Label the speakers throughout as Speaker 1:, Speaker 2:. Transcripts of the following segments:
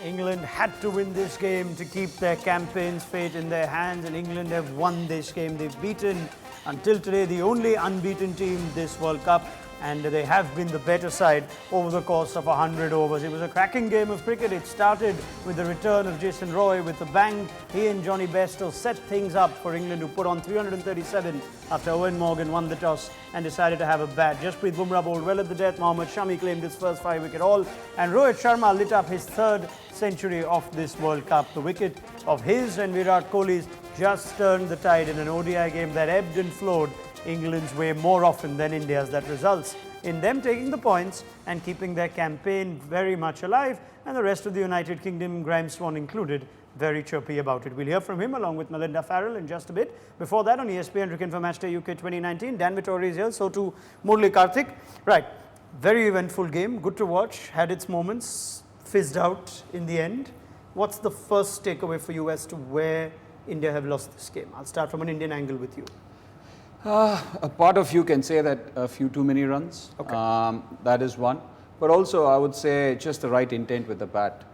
Speaker 1: England had to win this game to keep their campaign's fate in their hands, and England have won this game. They've beaten, until today, the only unbeaten team this World Cup, and they have been the better side over the course of 100 overs. It was a cracking game of cricket. It started with the return of Jason Roy with a bang. He and Johnny Bairstow set things up for England, who put on 337 after Owen Morgan won the toss and decided to have a bat. Jasprit Bumrah bowled well at the death. Mohammad Shami claimed his first 5-wicket haul, and Rohit Sharma lit up his third century of this World Cup. The wicket of his and Virat Kohli's just turned the tide in an ODI game that ebbed and flowed England's way more often than India's. That results in them taking the points and keeping their campaign very much alive, and the rest of the United Kingdom, Graeme Swann included, very chirpy about it. We'll hear from him along with Melinda Farrell in just a bit. Before that, on ESPN Cricket for Matchday UK 2019, Dan Vettori is here, so too Murali Kartik. Right, very eventful game, good to watch, had its moments, fizzed out in the end. What's the first takeaway for you as to where India have lost this game? I'll start from an Indian angle with you.
Speaker 2: A part of you can say that a few too many runs. Okay. That is one. But also, I would say just the right intent with the bat.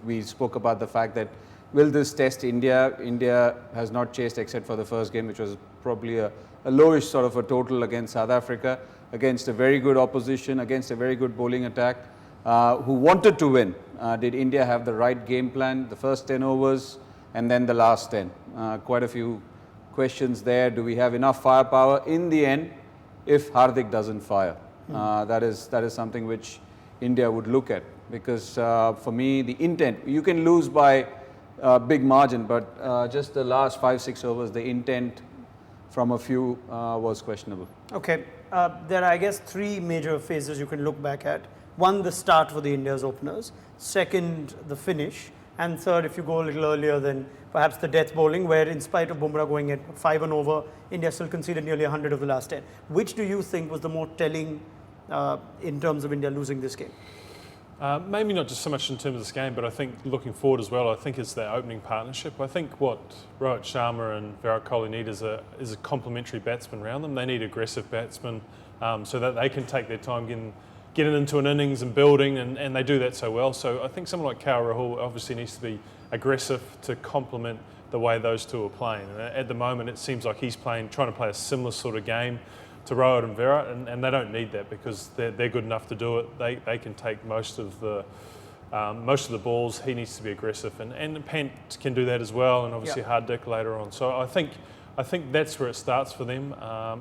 Speaker 2: We spoke about the fact that will this test India? India has not chased except for the first game, which was probably a lowish sort of a total against South Africa, against a very good opposition, against a very good bowling attack, who wanted to win. Did India have the right game plan, the first 10 overs and then the last 10? Quite a few questions there. Do we have enough firepower in the end if Hardik doesn't fire? That is something which India would look at, because for me the intent, you can lose by a big margin, but just the last 5-6 overs, the intent from a few was questionable.
Speaker 1: Okay, there are, I guess, three major phases you can look back at. One, the start for the India's openers. Second, the finish. And third, if you go a little earlier, then perhaps the death bowling, where in spite of Bumrah going at 5 and over, India still conceded nearly 100 of the last 10. Which do you think was the more telling in terms of India losing this game?
Speaker 3: Maybe not just so much in terms of this game, but I think looking forward as well, I think it's their opening partnership. I think what Rohit Sharma and Virat Kohli need is a complementary batsman around them. They need aggressive batsmen so that they can take their time getting into an innings and building, and they do that so well. So I think someone like KL Rahul obviously needs to be aggressive to complement the way those two are playing. And at the moment, it seems like he's trying to play a similar sort of game to Rohit and Virat, and they don't need that because they're good enough to do it. They can take most of the balls. He needs to be aggressive, and Pant can do that as well, and obviously Hardik later on. So I think that's where it starts for them.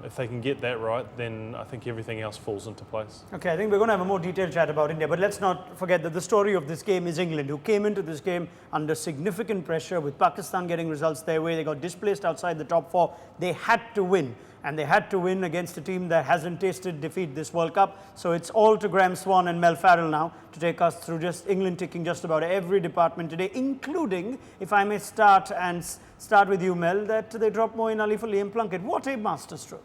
Speaker 3: If they can get that right, then I think everything else falls into place.
Speaker 1: Okay, I think we're going to have a more detailed chat about India, but let's not forget that the story of this game is England, who came into this game under significant pressure with Pakistan getting results their way. They got displaced outside the top 4. They had to win, and they had to win against a team that hasn't tasted defeat this World Cup. So it's all to Graeme Swann and Mel Farrell now to take us through just England ticking just about every department today, including, if I may start with you, Mel, that they dropped Moeen Ali for Liam Plunkett. What a masterstroke.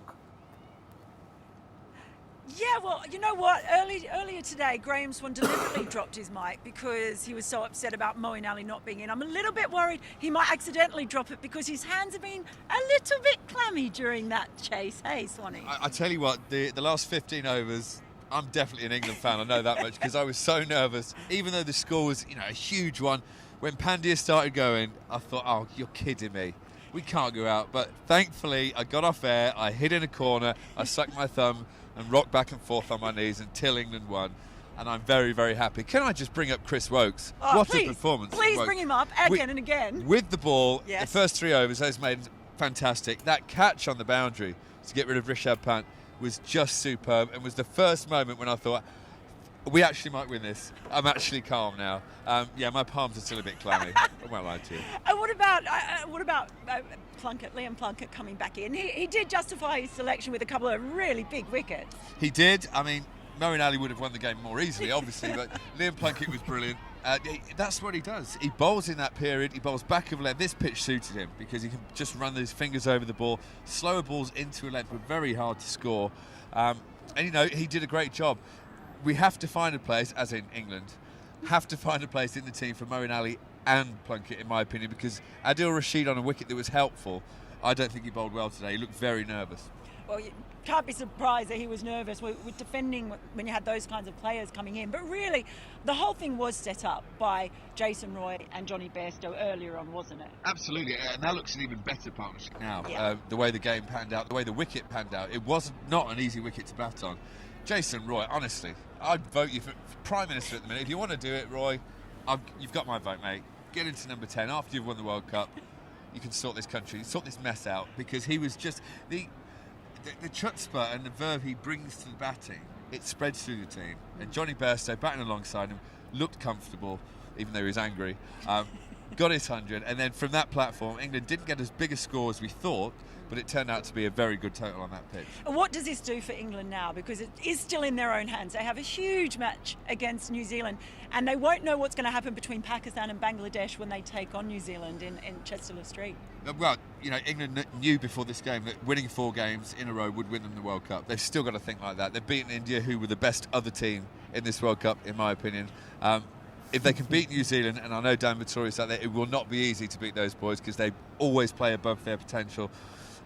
Speaker 4: Yeah, well, you know what? Earlier today, Graeme Swann deliberately dropped his mic because he was so upset about Moeen Ali not being in. I'm a little bit worried he might accidentally drop it because his hands have been a little bit clammy during that chase. Hey, Swanee.
Speaker 5: I tell you what, the last 15 overs, I'm definitely an England fan. I know that much because I was so nervous. Even though the score was, a huge one, when Pandya started going, I thought, oh, you're kidding me. We can't go out. But thankfully, I got off air, I hid in a corner, I sucked my thumb and rocked back and forth on my knees until England won. And I'm very, very happy. Can I just bring up Chris Wokes?
Speaker 4: Oh,
Speaker 5: what
Speaker 4: please,
Speaker 5: a performance.
Speaker 4: Please bring him up again and again.
Speaker 5: With the ball,
Speaker 4: yes.
Speaker 5: The first 3 overs, those made fantastic. That catch on the boundary to get rid of Rishabh Pant was just superb, and was the first moment when I thought, we actually might win this. I'm actually calm now. My palms are still a bit clammy. I won't lie to you.
Speaker 4: What about Plunkett, Liam Plunkett coming back in? He did justify his selection with a couple of really big wickets.
Speaker 5: He did. I mean, Moeen Ali would have won the game more easily, obviously, but Liam Plunkett was brilliant. That's what he does. He bowls in that period. He bowls back of length. This pitch suited him because he can just run his fingers over the ball. Slower balls into a length were very hard to score. And he did a great job. We have to find a place, as in England, have to find a place in the team for Murali and Plunkett, in my opinion, because Adil Rashid on a wicket that was helpful. I don't think he bowled well today. He looked very nervous.
Speaker 4: Well, you can't be surprised that he was nervous with defending when you had those kinds of players coming in. But really, the whole thing was set up by Jason Roy and Johnny Bairstow earlier on, wasn't it?
Speaker 5: Absolutely, and that looks an even better partnership now.
Speaker 4: Yeah.
Speaker 5: The way the game panned out, the way the wicket panned out, it was not an easy wicket to bat on. Jason Roy, honestly, I'd vote you for Prime Minister at the minute. If you want to do it, Roy, you've got my vote, mate. Get into number 10 after you've won the World Cup. You can sort this country, sort this mess out, because he was just the chutzpah and the verve he brings to the batting. It spreads through the team, and Johnny Bairstow batting alongside him looked comfortable, even though he was angry. Got his 100, and then from that platform, England didn't get as big a score as we thought, but it turned out to be a very good total on that pitch.
Speaker 4: And what does this do for England now? Because it is still in their own hands. They have a huge match against New Zealand, and they won't know what's going to happen between Pakistan and Bangladesh when they take on New Zealand in Chester Street.
Speaker 5: Well, England knew before this game that winning 4 games in a row would win them the World Cup. They've still got to think like that. They've beaten India, who were the best other team in this World Cup, in my opinion. If they can beat New Zealand, and I know Dan Vettori's out there, it will not be easy to beat those boys because they always play above their potential.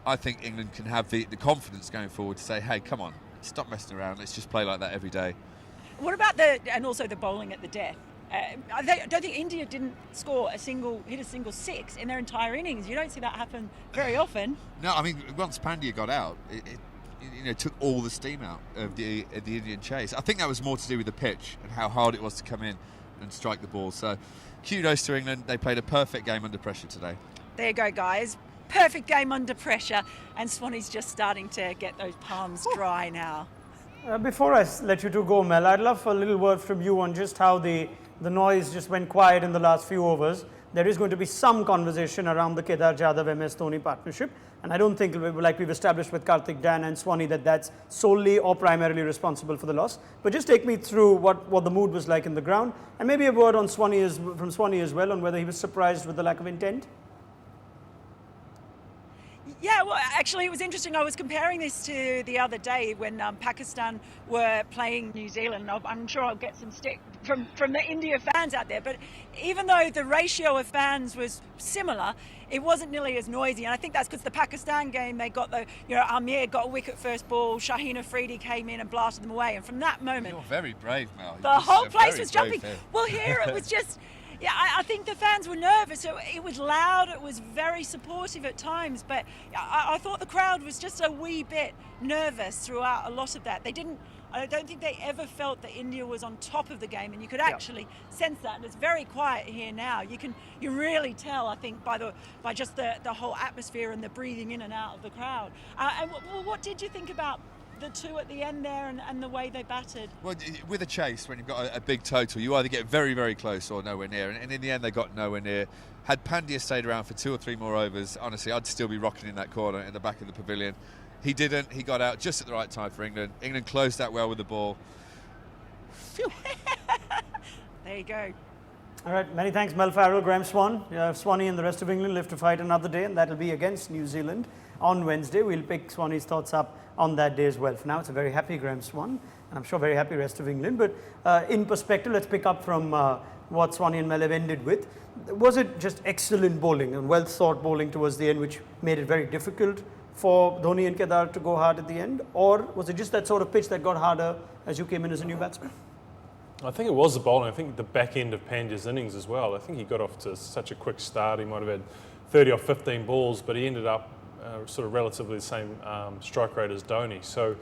Speaker 5: I think England can have the confidence going forward to say, hey, come on, stop messing around, let's just play like that every day.
Speaker 4: What about and also the bowling at the death? I don't think India didn't hit a single 6 in their entire innings. You don't see that happen very often.
Speaker 5: No, I mean, once Pandya got out, it took all the steam out of the Indian chase. I think that was more to do with the pitch and how hard it was to come in and strike the ball. So kudos to England. They played a perfect game under pressure today.
Speaker 4: There you go, guys. Perfect game under pressure, and Swanny's just starting to get those palms dry now.
Speaker 1: Before I let you two go, Mel, I'd love a little word from you on just how the noise just went quiet in the last few overs. There is going to be some conversation around the Kedar Jadhav MS Dhoni partnership, and I don't think, like we've established with Kartik, Dan and Swanny, that that's solely or primarily responsible for the loss. But just take me through what the mood was like in the ground, and maybe a word on from Swanny as well on whether he was surprised with the lack of intent.
Speaker 4: Yeah, well, actually, it was interesting. I was comparing this to the other day when Pakistan were playing New Zealand. I'm sure I'll get some stick from the India fans out there. But even though the ratio of fans was similar, it wasn't nearly as noisy. And I think that's because the Pakistan game, they got Amir got a wicket first ball, Shaheen Afridi came in and blasted them away. And from that moment...
Speaker 5: You're very brave, Mel.
Speaker 4: The whole place was jumping. Well, here it was just... Yeah, I think the fans were nervous. It was loud, it was very supportive at times, but I thought the crowd was just a wee bit nervous throughout a lot of that. I don't think they ever felt that India was on top of the game, and you could actually sense that. And it's very quiet here now. You really tell, I think, by just the whole atmosphere and the breathing in and out of the crowd. And what did you think about the two at the end there and the way they batted?
Speaker 5: Well, with a chase, when you've got a big total, you either get very, very close or nowhere near. And in the end, they got nowhere near. Had Pandya stayed around for 2 or 3 more overs, honestly, I'd still be rocking in that corner in the back of the pavilion. He didn't. He got out just at the right time for England. England closed that well with the ball. Phew.
Speaker 4: There you go.
Speaker 1: All right, many thanks, Mel Farrell, Graeme Swann. Swanny and the rest of England live to fight another day, and that'll be against New Zealand on Wednesday. We'll pick Swanny's thoughts up on that day as well. For now, it's a very happy Graeme Swann, and I'm sure very happy rest of England. But in perspective, let's pick up from what Swanny and Mel have ended with. Was it just excellent bowling and well-thought bowling towards the end, which made it very difficult for Dhoni and Kedar to go hard at the end? Or was it just that sort of pitch that got harder as you came in as a new batsman?
Speaker 3: I think it was the bowling. I think the back end of Pandya's innings as well. I think he got off to such a quick start. He might have had 30 or 15 balls, but he ended up sort of relatively the same strike rate as Dhoni. So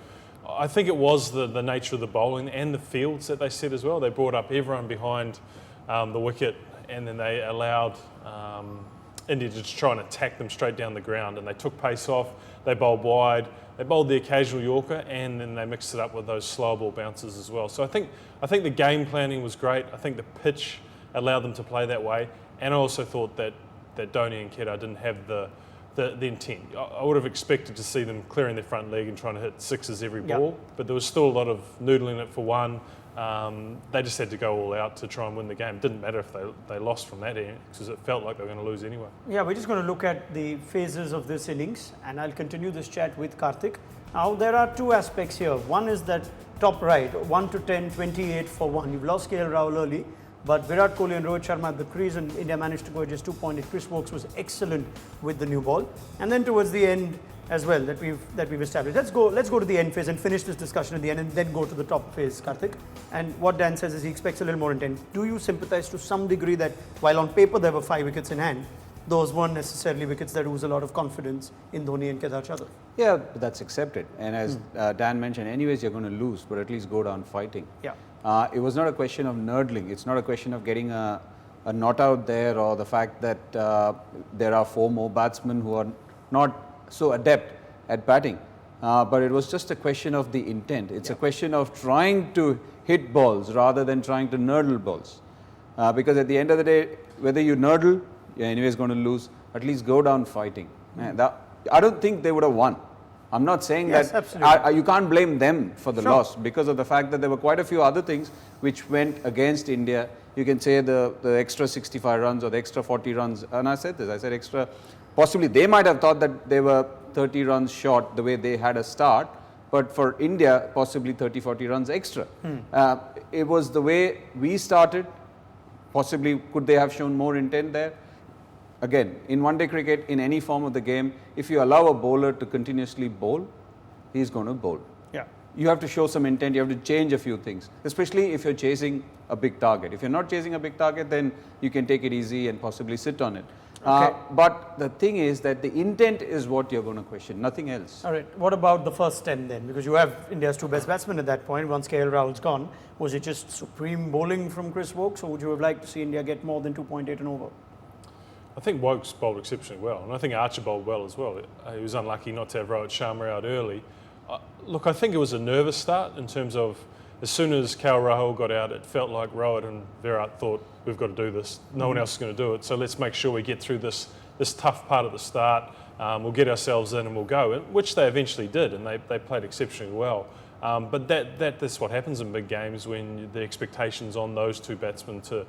Speaker 3: I think it was the nature of the bowling and the fields that they set as well. They brought up everyone behind the wicket, and then they allowed India to just try and attack them straight down the ground, and they took pace off, they bowled wide, they bowled the occasional Yorker, and then they mixed it up with those slow ball bounces as well. So I think the game planning was great. I think the pitch allowed them to play that way, and I also thought that Dhoni and Kedar didn't have the the intent. I would have expected to see them clearing their front leg and trying to hit sixes every
Speaker 1: Yeah.
Speaker 3: ball, but there was still a lot of noodling it for one. They just had to go all out to try and win the game. It didn't matter if they lost from that end because it felt like they were going to lose anyway.
Speaker 1: Yeah, we're just going to look at the phases of this innings, and I'll continue this chat with Kartik. Now, there are two aspects here. One is that top right, 1 to 10, 28 for 1. You've lost KL Rahul early, but Virat Kohli and Rohit Sharma at the crease, and India managed to go just 2 points. Chris Woakes was excellent with the new ball. And then towards the end as well, that we've established. Let's go to the end phase and finish this discussion at the end, and then go to the top phase, Kartik. And what Dan says is he expects a little more intent. Do you sympathize to some degree that while on paper there were 5 wickets in hand, those weren't necessarily wickets that ooze a lot of confidence in Dhoni and Kedar Jadhav?
Speaker 2: Yeah, but that's accepted. And as Dan mentioned, anyways, you're going to lose, but at least go down fighting.
Speaker 1: Yeah.
Speaker 2: It was not a question of nerdling. It's not a question of getting a not out there, or the fact that there are 4 more batsmen who are not so adept at batting. But it was just a question of the intent. It's a question of trying to hit balls rather than trying to nerdle balls. Because at the end of the day, whether you nerdle, you're anyways going to lose. At least go down fighting. I don't think they would have won. I'm not saying that you can't blame them for the loss, because of the fact that there were quite a few other things which went against India. You can say the extra 65 runs or the extra 40 runs. And I said this, I said extra. Possibly they might have thought that they were 30 runs short the way they had a start. But for India, possibly 30, 40 runs extra. It was the way we started. Possibly could they have shown more intent there? Again, in one-day cricket, in any form of the game, if you allow a bowler to continuously bowl, he's going to bowl.
Speaker 1: Yeah.
Speaker 2: You have to show some intent, you have to change a few things, especially if you're chasing a big target. If you're not chasing a big target, then you can take it easy and possibly sit on it.
Speaker 1: Okay.
Speaker 2: But the thing is that the intent is what you're going to question, nothing else.
Speaker 1: All right. What about the first 10 then? Because you have India's 2 best batsmen at that point. Once KL Rahul's gone, was it just supreme bowling from Chris Woakes, or would you have liked to see India get more than 2.8 and over?
Speaker 3: I think Woakes bowled exceptionally well, and I think Archer bowled well as well. He was unlucky not to have Rohit Sharma out early. Look, I think it was a nervous start in terms of as soon as KL Rahul got out, it felt like Rohit and Virat thought, we've got to do this. No one else is going to do it, so let's make sure we get through this tough part of the start. We'll get ourselves in and we'll go, which they eventually did, and they played exceptionally well. But that's what happens in big games when the expectations on those 2 batsmen to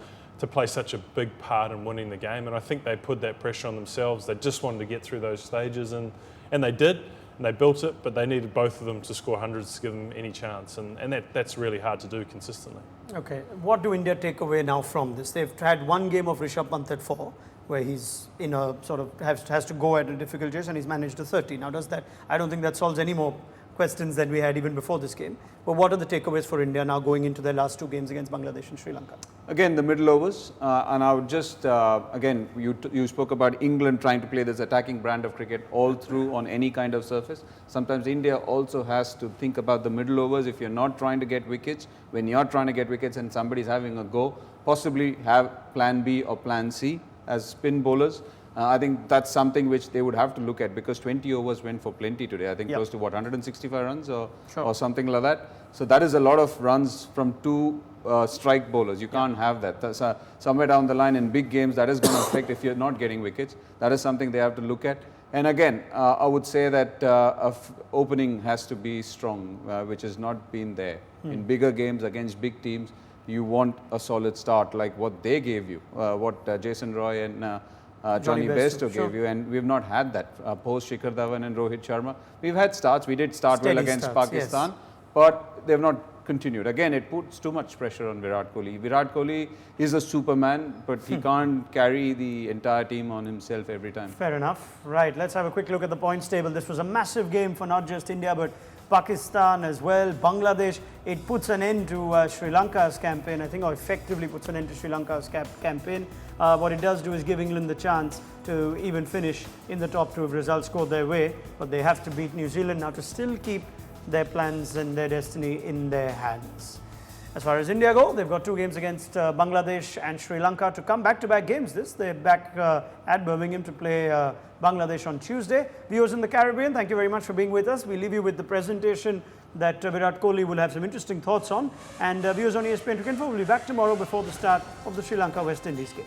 Speaker 3: play such a big part in winning the game, and I think they put that pressure on themselves. They just wanted to get through those stages, and they did, and they built it, but they needed both of them to score hundreds to give them any chance, and that's really hard to do consistently.
Speaker 1: Okay, what do India take away now from this? They've had 1 game of Rishabh Pant at 4, where he's in a sort of has to go at a difficult chase, and he's managed a 30. Now does that, I don't think that solves any more questions than we had even before this game. But what are the takeaways for India now going into their last 2 games against Bangladesh and Sri Lanka?
Speaker 2: Again, the middle overs, and I would just, again, you spoke about England trying to play this attacking brand of cricket all through on any kind of surface. Sometimes India also has to think about the middle overs. If you're not trying to get wickets, when you're trying to get wickets and somebody's having a go, possibly have plan B or plan C as spin bowlers. I think that's something which they would have to look at, because 20 overs went for plenty today. I think close to 165 runs or something like that. So that is a lot of runs from 2 strike bowlers. You can't have that. That's, somewhere down the line in big games, that is going to affect if you're not getting wickets. That is something they have to look at. And again, I would say that opening has to be strong, which has not been there. In bigger games against big teams, you want a solid start like what they gave you, what Jason Roy and Johnny Bairstow gave you, and we've not had that post Shikhar Dhawan and Rohit Sharma. We've had starts. We did start well against Pakistan, but they've not continued. Again, it puts too much pressure on Virat Kohli. Virat Kohli is a superman, but he can't carry the entire team on himself every time.
Speaker 1: Fair enough. Right, let's have a quick look at the points table. This was a massive game for not just India, but Pakistan as well, Bangladesh. It puts an end to Sri Lanka's campaign, I think, or effectively puts an end to Sri Lanka's campaign. What it does do is give England the chance to even finish in the top 2 if results go their way, but they have to beat New Zealand now to still keep their plans and their destiny in their hands. As far as India go, they've got 2 games against Bangladesh and Sri Lanka to come, back-to-back games. They're back at Birmingham to play Bangladesh on Tuesday. Viewers in the Caribbean, thank you very much for being with us. We leave you with the presentation that Virat Kohli will have some interesting thoughts on. And viewers on ESPN 2 will be back tomorrow before the start of the Sri Lanka-West Indies game.